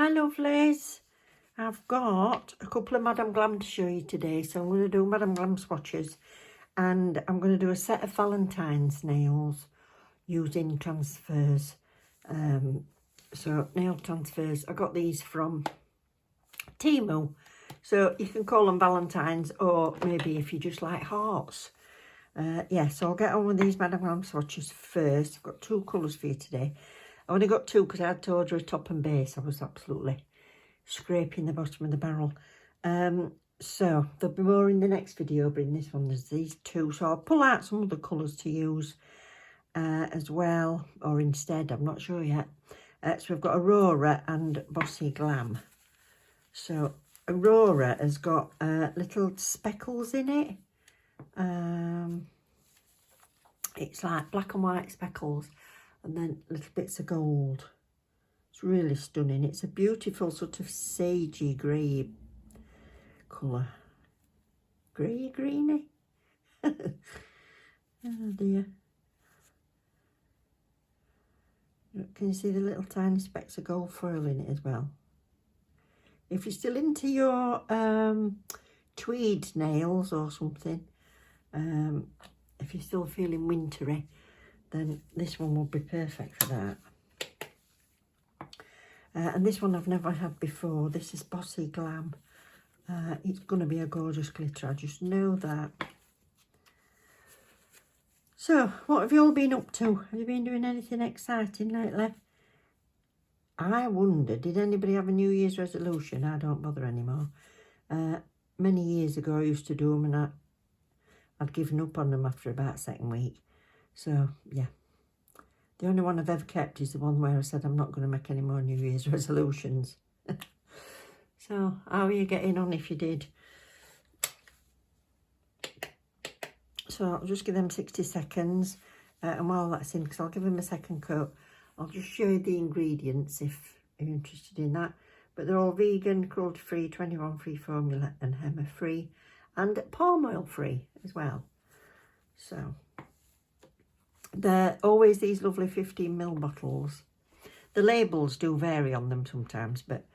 Hi lovelies, I've got a couple of Madame Glam to show you today, so I'm going to do Madame Glam swatches and I'm going to do a set of Valentines nails using transfers. So nail transfers, I got these from Temu, so you can call them Valentines, or maybe if you just like hearts. Yeah, so I'll get on with these Madame Glam swatches first. I've got two colours for you today. I only got two because I had to order a top and base. I was absolutely scraping the bottom of the barrel. So there'll be more in the next video, but in this one there's these two. So I'll pull out some other colours to use as well, or instead, I'm not sure yet. So we've got Aurora and Bossy Glam. So Aurora has got little speckles in it. It's like black and white speckles and then little bits of gold. It's really stunning. It's a beautiful sort of sagey grey colour. Grey greeny. Oh dear. Can you see the little tiny specks of gold foil in it as well? If you're still into your tweed nails or something, if you're still feeling wintry, then this one will be perfect for that. And this one I've never had before. This is Bossy Glam. It's going to be a gorgeous glitter, I just know that. So, what have you all been up to? Have you been doing anything exciting lately? I wonder, did anybody have a New Year's resolution? I don't bother anymore. Many years ago I used to do them and I'd given up on them after about second week. So, yeah. The only one I've ever kept is the one where I said I'm not going to make any more New Year's resolutions. So, how are you getting on if you did? So, I'll just give them 60 seconds. And while that's in, because I'll give them a second coat, I'll just show you the ingredients if you're interested in that. But they're all vegan, cruelty-free, 21-free formula and HEMA-free. And palm oil free as well. So they're always these lovely 15ml bottles. The labels do vary on them sometimes, but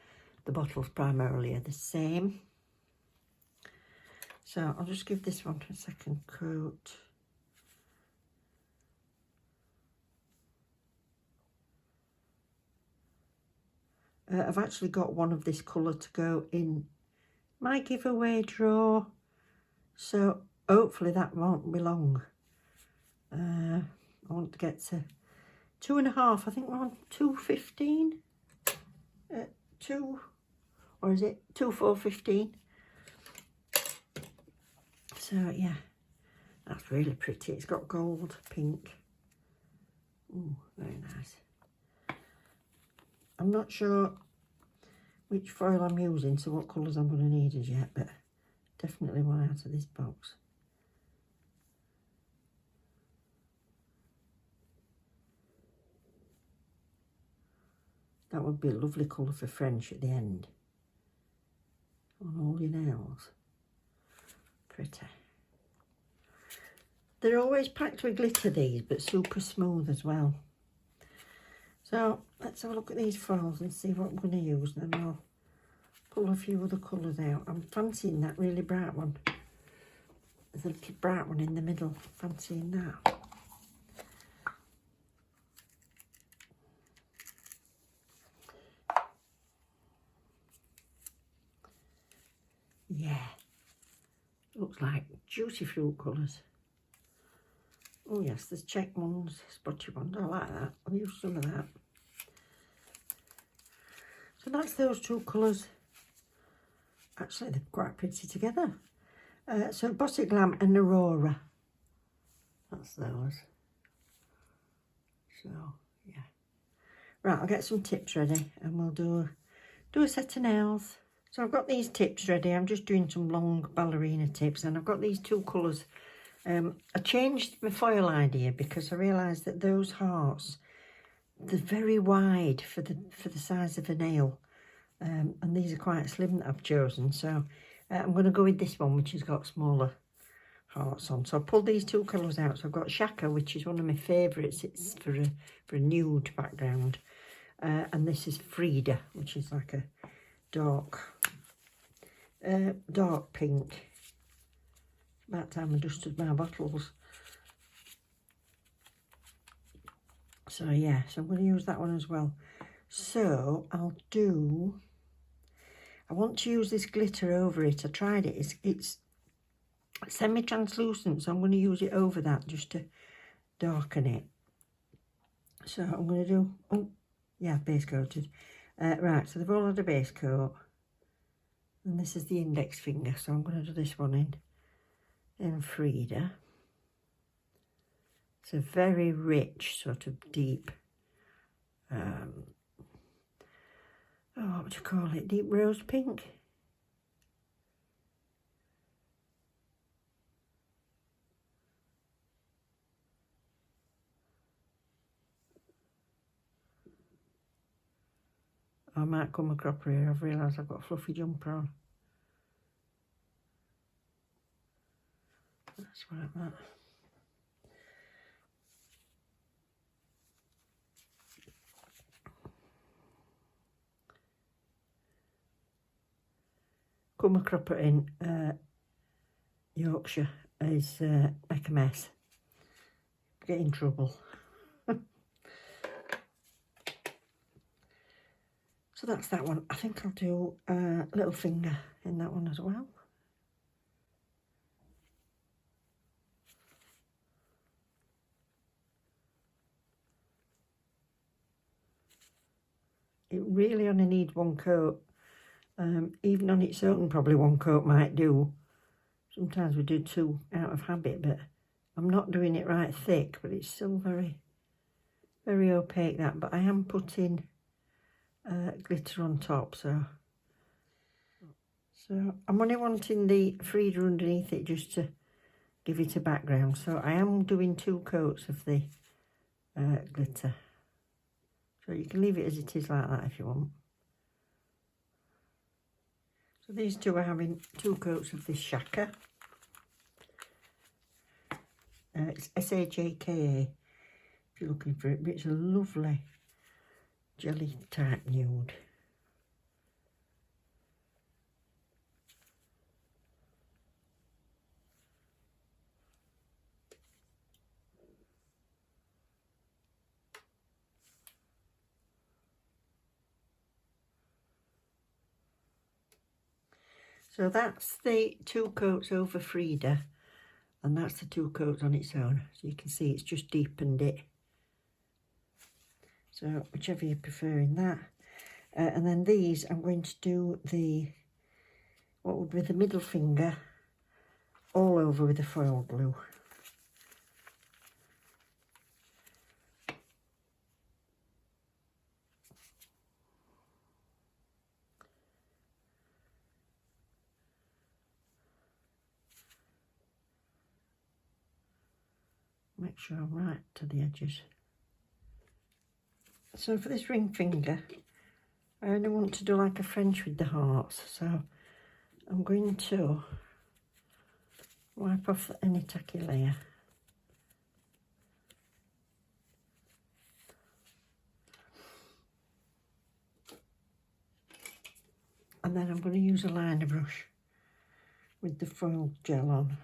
the bottles primarily are the same. So I'll just give this one a second coat. I've actually got one of this colour to go in my giveaway drawer. So hopefully that won't be long. I want to get to 2.5. I think we're on 2.15. 2, or is it 2.4.15? So yeah, that's really pretty. It's got gold, pink. Ooh, very nice. I'm not sure which foil I'm using, so what colours I'm going to need as yet, but definitely one out of this box. That would be a lovely colour for French at the end. On all your nails. Pretty. They're always packed with glitter, these, but super smooth as well. So let's have a look at these foils and see what I'm going to use, and then I'll pull a few other colours out. I'm fancying that really bright one. There's a little bright one in the middle. Fancying that. Yeah. Looks like juicy fruit colours. Oh yes, there's check ones, spotty ones. I like that. I'll use some of that. So that's those two colours. Actually, they're quite pretty together. So Bossy Glam and Aurora. That's those. So, yeah. Right, I'll get some tips ready and we'll do a set of nails. So I've got these tips ready. I'm just doing some long ballerina tips and I've got these two colours. I changed my foil idea because I realised that those hearts, they're very wide for the size of a nail. And these are quite slim that I've chosen. So I'm going to go with this one, which has got smaller hearts on. So I pulled these two colours out. So I've got Shaka, which is one of my favourites. It's for a nude background. and this is Frida, which is like a dark pink. About time I dusted my bottles. So yeah, so I'm going to use that one as well. So I want to use this glitter over it. I tried it. It's semi-translucent, so I'm going to use it over that just to darken it. So I'm going to do, oh yeah, base coated. Right, so they've all had a base coat. And this is the index finger, so I'm going to do this one in Frida. It's a very rich, sort of deep, what would you call it? Deep rose pink? I might come a cropper here. I've realised I've got a fluffy jumper on. That's like that. Come a cropper in Yorkshire is make a mess. Get in trouble. So that's that one. I think I'll do little finger in that one as well. It really only needs one coat. Even on its own, probably one coat might do. Sometimes we do two out of habit, but I'm not doing it right thick, but it's still very, very opaque, that. But I am putting glitter on top, so I'm only wanting the Frida underneath it just to give it a background. So I am doing 2 coats of the glitter. So you can leave it as it is like that if you want. So these two are having 2 coats of this Shaka. It's S-H-A-K-A if you're looking for it, but it's a lovely jelly type nude. So that's the 2 coats over Frida, and that's the 2 coats on its own. So you can see it's just deepened it. So whichever you prefer in that. And then these, I'm going to do what would be the middle finger all over with the foil glue. Make sure I'm right to the edges. So for this ring finger, I only want to do like a French with the hearts. So I'm going to wipe off any tacky layer. And then I'm going to use a liner brush with the foil gel on.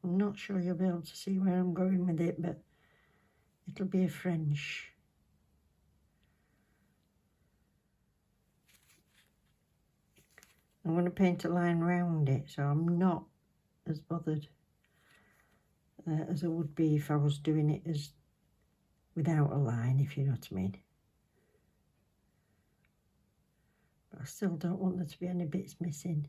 I'm not sure you'll be able to see where I'm going with it, but it'll be a French. I'm going to paint a line round it, so I'm not as bothered as I would be if I was doing it as without a line, if you know what I mean. But I still don't want there to be any bits missing.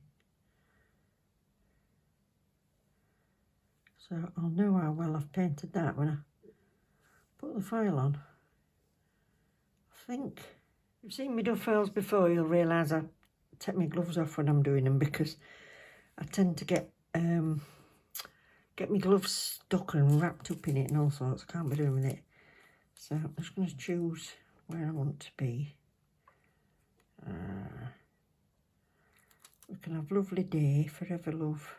So I'll know how well I've painted that when I put the foil on. I think if you've seen me do foils before, you'll realise I take my gloves off when I'm doing them, because I tend to get my gloves stuck and wrapped up in it and all sorts. I can't be doing with it. So I'm just going to choose where I want to be. We can have a lovely day, forever love.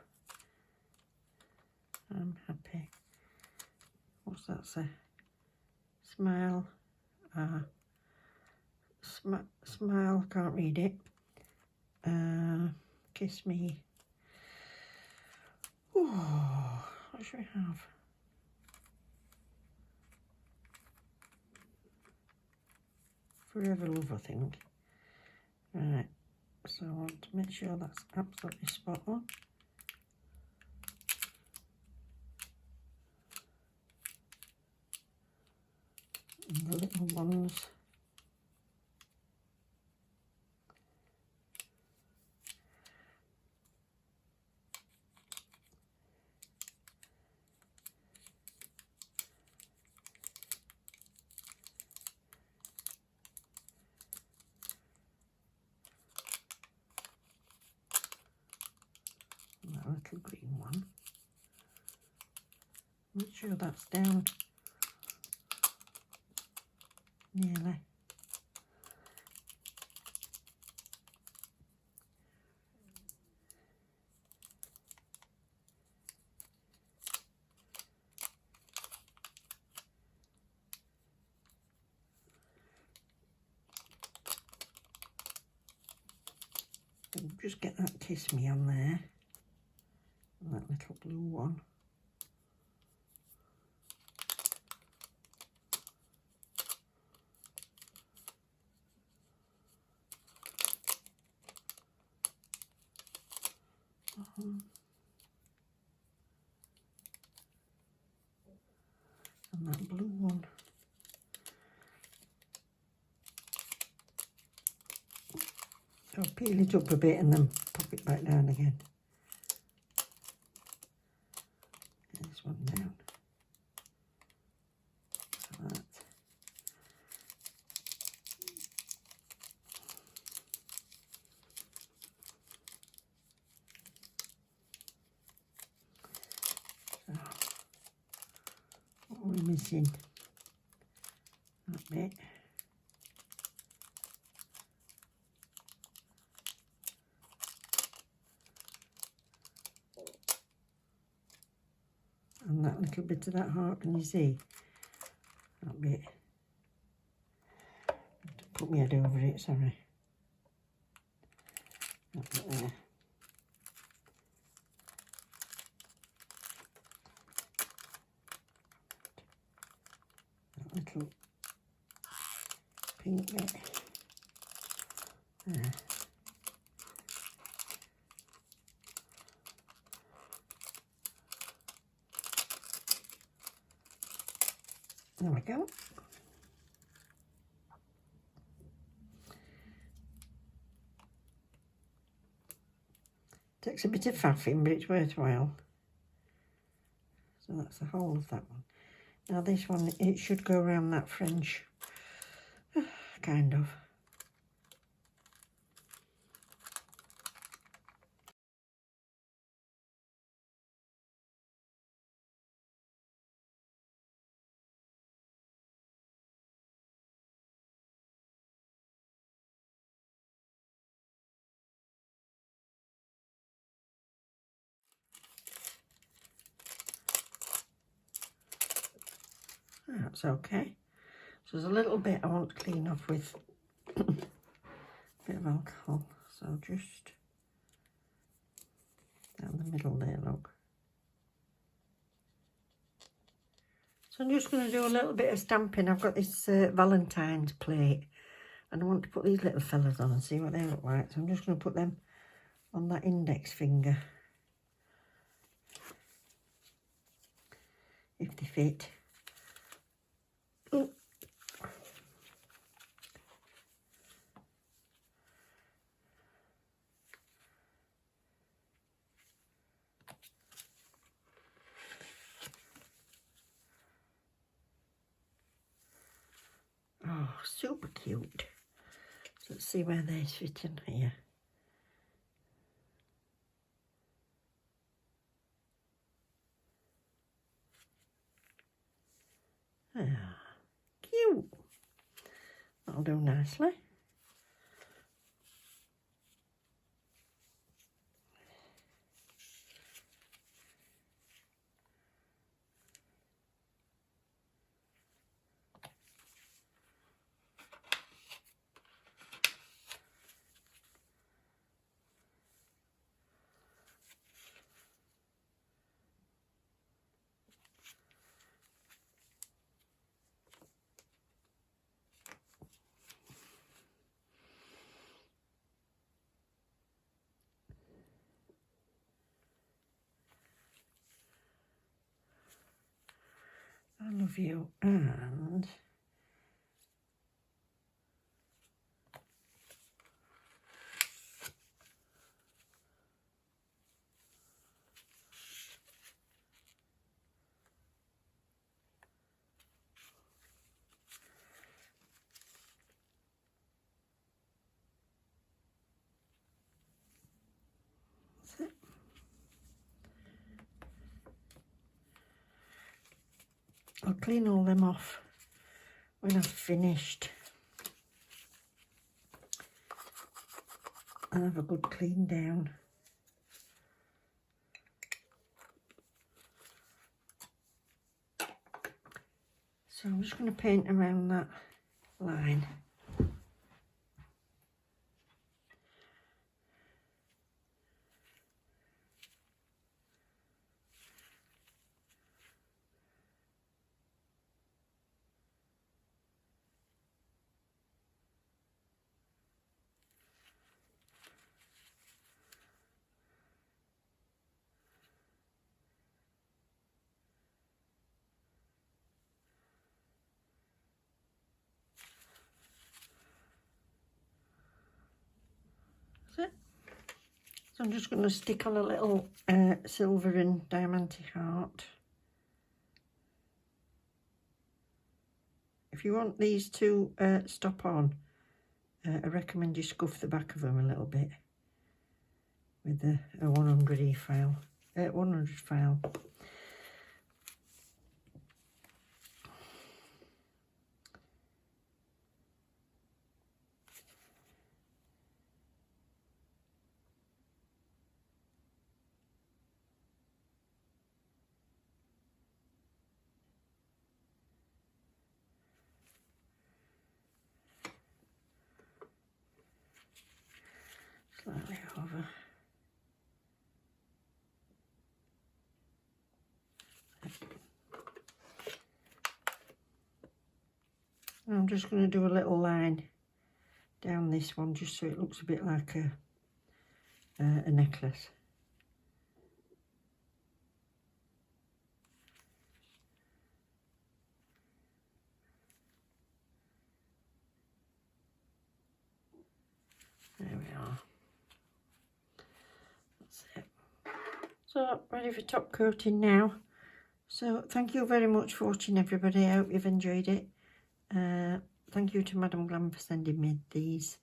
I'm happy. What's that say? Smile. Smile, can't read it. Kiss me. Oh, what should we have? Forever love, I think. Right, so I want to make sure that's absolutely spot on. And the little ones. That little green one. Make sure that's down nearly. And just get that kiss me on there. And that little blue one. And that blue one. So peel it up a bit and then pop it back down again. Get this one down. Like that. So, what are we missing? That bit. And that little bit of that heart, can you see? That bit. Put my head over it, sorry. That bit there. That little pink bit. There. There we go. Takes a bit of faffing, but it's worthwhile. So that's the whole of that one. Now this one, it should go around that French, kind of. That's okay. So there's a little bit I want to clean off with a bit of alcohol. So just down the middle there, look. So I'm just going to do a little bit of stamping. I've got this Valentine's plate and I want to put these little fellas on and see what they look like. So I'm just going to put them on that index finger, if they fit. Ooh. Oh, super cute. So let's see where they fit in here. Ah, cute. That'll do nicely. love you, and that's it. I'll clean all them off when I've finished and have a good clean down. So I'm just going to paint around that line. That's it. So I'm just going to stick on a little silver and diamante heart. If you want these to stop on, I recommend you scuff the back of them a little bit with a 100 file. 100 file. Slightly over. I'm just going to do a little line down this one just so it looks a bit like a necklace. There we are. That's it. So ready for top coating now. So thank you very much for watching, everybody. I hope you've enjoyed it. Thank you to Madam Glam for sending me these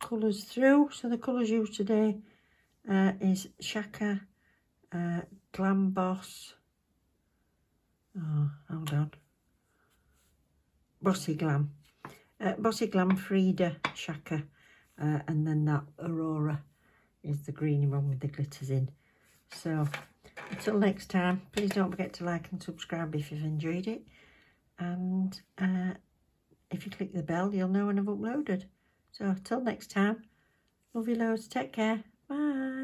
colours through. So the colours used today is Shaka, Glam Boss, hold on, Bossy Glam, Frida, Shaka, and then that Aurora is the greeny one with the glitters in. So until next time, please don't forget to like and subscribe if you've enjoyed it, and if you click the bell you'll know when I've uploaded. So till next time, love you loads, take care, bye.